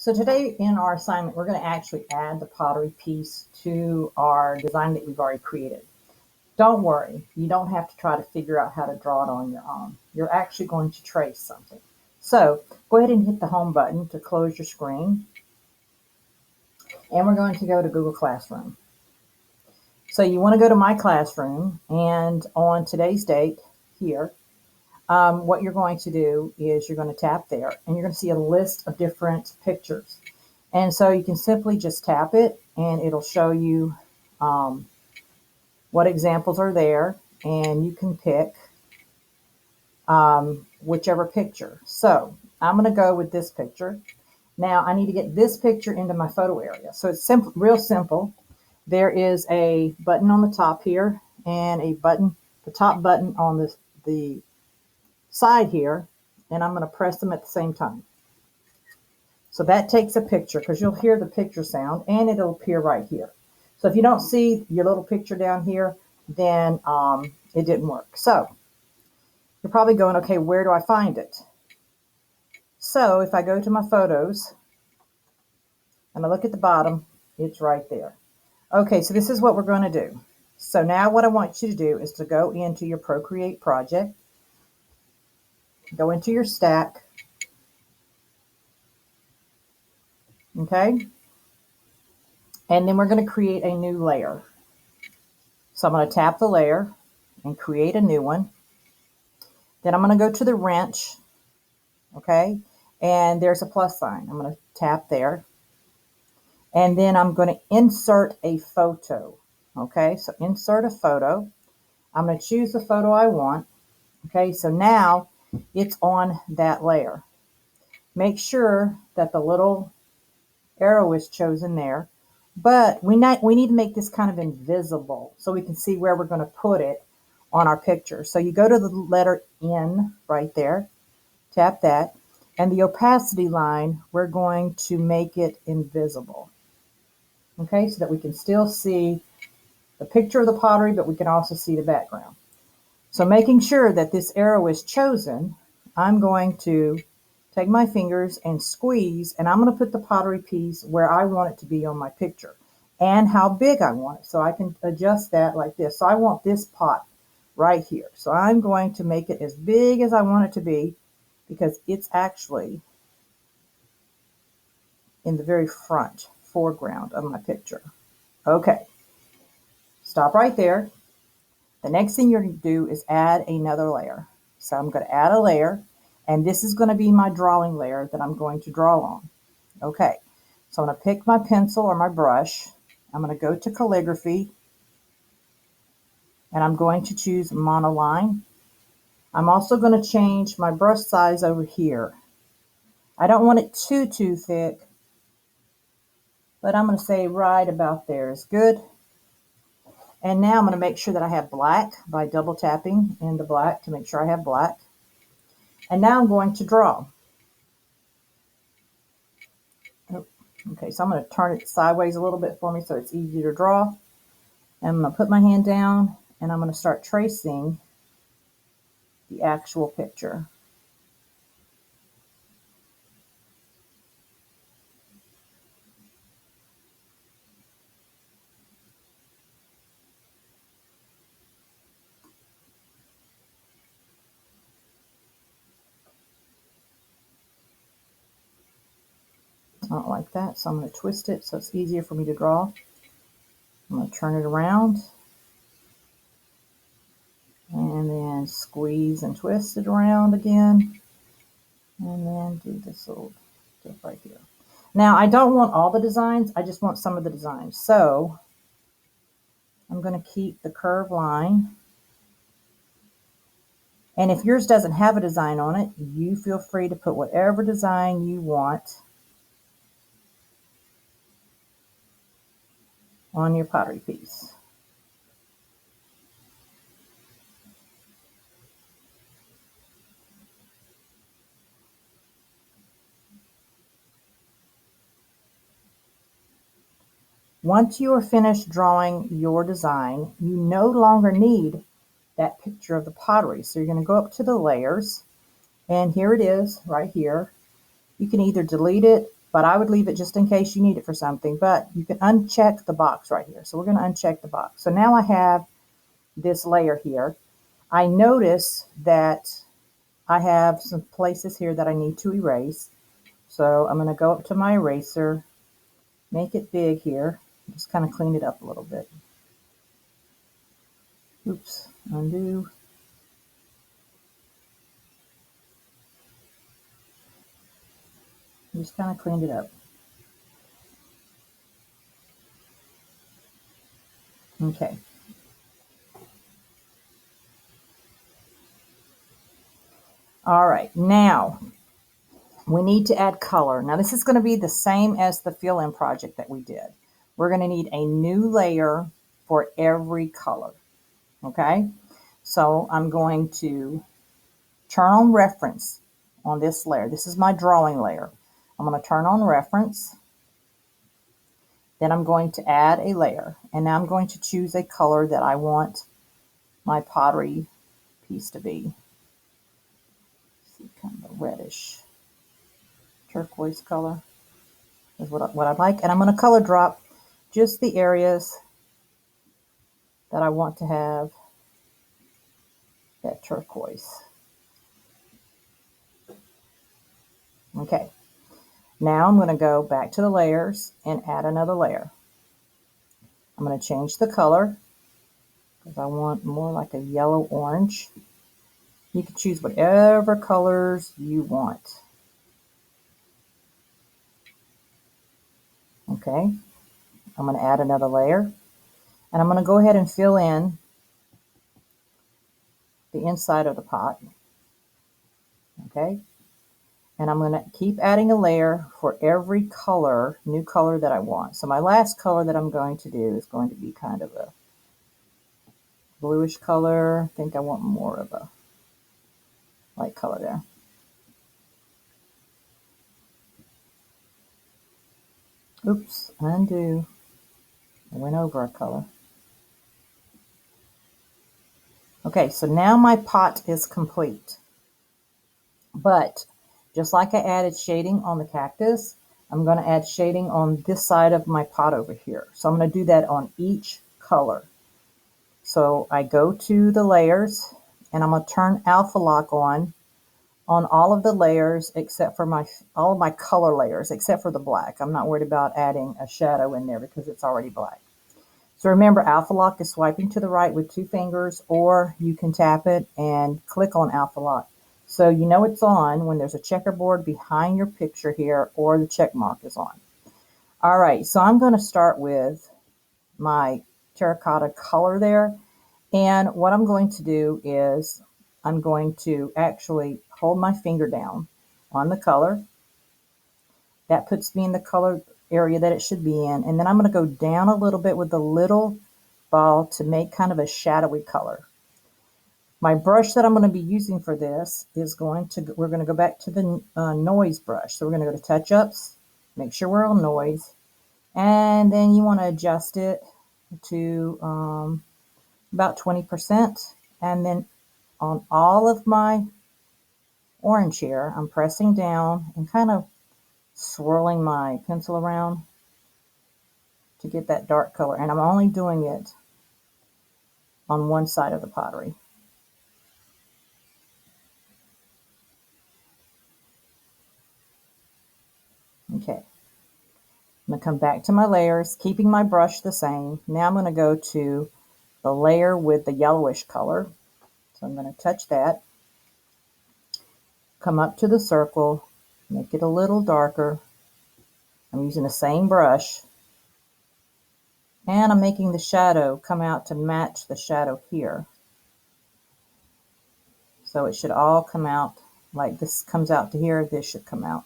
So today in our assignment, we're going to actually add the pottery piece to our design that we've already created. Don't worry, you don't have to try to figure out how to draw it on your own. You're actually going to trace something. So go ahead and hit the home button to close your screen. And we're going to go to Google Classroom. So you want to go to My Classroom, and on today's date here, what you're going to do is you're going to tap there, and you're going to see a list of different pictures. And so you can simply just tap it, and it'll show you what examples are there, and you can pick whichever picture. So I'm going to go with this picture. Now I need to get this picture into my photo area. So it's simple, real simple. There is a button on the top here, and a button, the top button on the side here, and I'm going to press them at the same time. So that takes a picture, because you'll hear the picture sound, and it'll appear right here. So if you don't see your little picture down here, then it didn't work. So you're probably going, okay, where do I find it? So if I go to my photos and I look at the bottom, it's right there. Okay, so this is what we're going to do. So now what I want you to do is to go into your Procreate project, go into your stack, okay? And then we're going to create a new layer. So I'm going to tap the layer and create a new one. Then I'm going to go to the wrench, okay? And there's a plus sign. I'm going to tap there. And then I'm going to insert a photo, okay? So insert a photo. I'm going to choose the photo I want, okay? So now it's on that layer. Make sure that the little arrow is chosen there. But we need to make this kind of invisible so we can see where we're going to put it on our picture. So you go to the letter N right there, tap that, and the opacity line, we're going to make it invisible. Okay, so that we can still see the picture of the pottery, but we can also see the background. So making sure that this arrow is chosen, I'm going to take my fingers and squeeze, and I'm going to put the pottery piece where I want it to be on my picture and how big I want it. So I can adjust that like this. So I want this pot right here. So I'm going to make it as big as I want it to be, because it's actually in the very front foreground of my picture. Okay, stop right there. The next thing you're going to do is add another layer. So I'm going to add a layer, and this is going to be my drawing layer that I'm going to draw on. Okay, so I'm going to pick my pencil or my brush. I'm going to go to calligraphy, and I'm going to choose monoline. I'm also going to change my brush size over here. I don't want it too thick, but I'm going to say right about there is good. And now I'm going to make sure that I have black by double tapping into black to make sure I have black. And now I'm going to draw. Okay, so I'm going to turn it sideways a little bit for me so it's easy to draw. And I'm going to put my hand down, and I'm going to start tracing the actual picture. I don't like that, so I'm going to twist it so it's easier for me to draw. I'm going to turn it around, and then squeeze and twist it around again, and then do this little dip right here. Now I don't want all the designs, I just want some of the designs. So I'm going to keep the curved line. And if yours doesn't have a design on it, you feel free to put whatever design you want on your pottery piece. Once you are finished drawing your design, you no longer need that picture of the pottery. So you're going to go up to the layers, and here it is right here. You can either delete it but I would leave it just in case you need it for something. But you can uncheck the box right here. So we're going to uncheck the box. So now I have this layer here. I notice that I have some places here that I need to erase. So I'm going to go up to my eraser, make it big here, just kind of clean it up a little bit. Oops, undo. Just kind of cleaned it up. Okay. All right, now we need to add color. Now this is going to be the same as the fill-in project that we did. We're going to need a new layer for every color. Okay, so I'm going to turn on reference on this layer. This is my drawing layer. I'm going to turn on reference. Then I'm going to add a layer. And now I'm going to choose a color that I want my pottery piece to be. See, kind of a reddish turquoise color is what I like. And I'm going to color drop just the areas that I want to have that turquoise. Okay, now I'm going to go back to the layers and add another layer. I'm going to change the color because I want more like a yellow orange. You can choose whatever colors you want. Okay, I'm going to add another layer and I'm going to go ahead and fill in the inside of the pot. Okay, and I'm going to keep adding a layer for every color, new color that I want. So my last color that I'm going to do is going to be kind of a bluish color. I think I want more of a light color there. Oops, undo. I went over a color. Okay, so now my pot is complete. But just like I added shading on the cactus, I'm going to add shading on this side of my pot over here. So I'm going to do that on each color. So I go to the layers and I'm going to turn alpha lock on all of the layers except for all of my color layers except for the black. I'm not worried about adding a shadow in there because it's already black. So remember, alpha lock is swiping to the right with 2 fingers, or you can tap it and click on alpha lock. So you know it's on when there's a checkerboard behind your picture here or the check mark is on. All right, so I'm going to start with my terracotta color there. And what I'm going to do is I'm going to actually hold my finger down on the color. That puts me in the color area that it should be in. And then I'm going to go down a little bit with the little ball to make kind of a shadowy color. My brush that I'm going to be using for this is we're going to go back to the noise brush. So we're going to go to touch ups, make sure we're on noise. And then you want to adjust it to about 20%. And then on all of my orange here, I'm pressing down and kind of swirling my pencil around to get that dark color. And I'm only doing it on one side of the pottery. Okay. I'm going to come back to my layers, keeping my brush the same. Now I'm going to go to the layer with the yellowish color. So I'm going to touch that. Come up to the circle, make it a little darker. I'm using the same brush. And I'm making the shadow come out to match the shadow here. So it should all come out like this comes out to here, this should come out.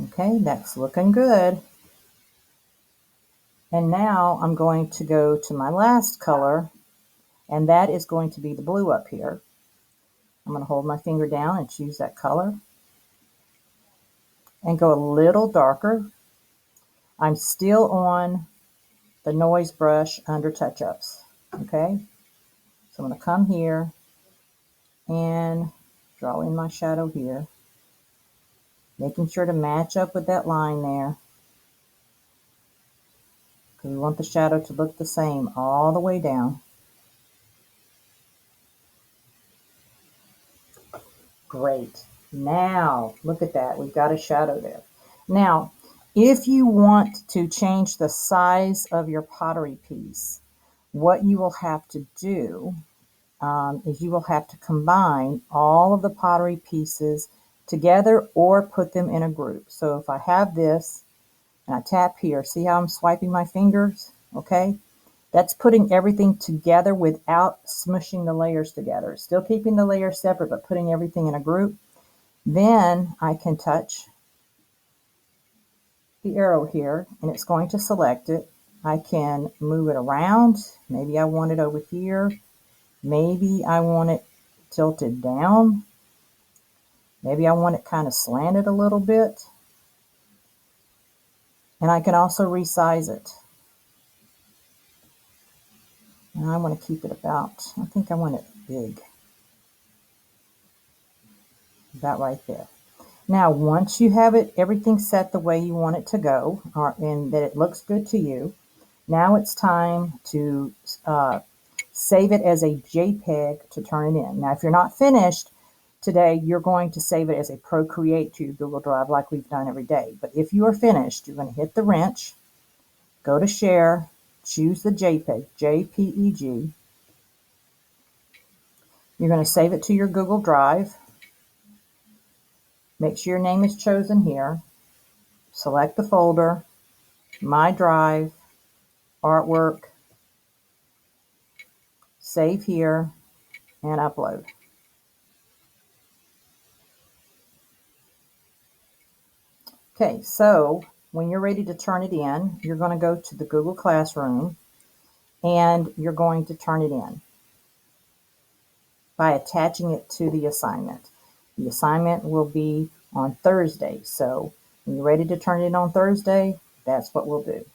Okay, that's looking good. And now I'm going to go to my last color, and that is going to be the blue up here. I'm going to hold my finger down and choose that color and go a little darker. I'm still on the noise brush under touch-ups. Okay, so I'm going to come here and Draw in my shadow here, making sure to match up with that line there, because we want the shadow to look the same all the way down. Great. Now, look at that. We've got a shadow there. Now, if you want to change the size of your pottery piece, what you will have to do is you will have to combine all of the pottery pieces together or put them in a group. So if I have this and I tap here, see how I'm swiping my fingers? Okay. That's putting everything together without smushing the layers together. Still keeping the layers separate, but putting everything in a group. Then I can touch the arrow here and it's going to select it. I can move it around. Maybe I want it over here. Maybe I want it tilted down. Maybe I want it kind of slanted a little bit. And I can also resize it. And I want to keep it about, I think I want it big. About right there. Now, once you have it, everything set the way you want it to go, and that it looks good to you, now it's time to save it as a JPEG to turn it in. Now, if you're not finished today, you're going to save it as a Procreate to your Google Drive like we've done every day. But if you are finished, you're going to hit the wrench, go to Share, choose the JPEG, JPEG. You're going to save it to your Google Drive. Make sure your name is chosen here. Select the folder, My Drive, Artwork, save here, and upload. Okay, so when you're ready to turn it in, you're going to go to the Google Classroom and you're going to turn it in by attaching it to the assignment. The assignment will be on Thursday, so when you're ready to turn it in on Thursday, that's what we'll do.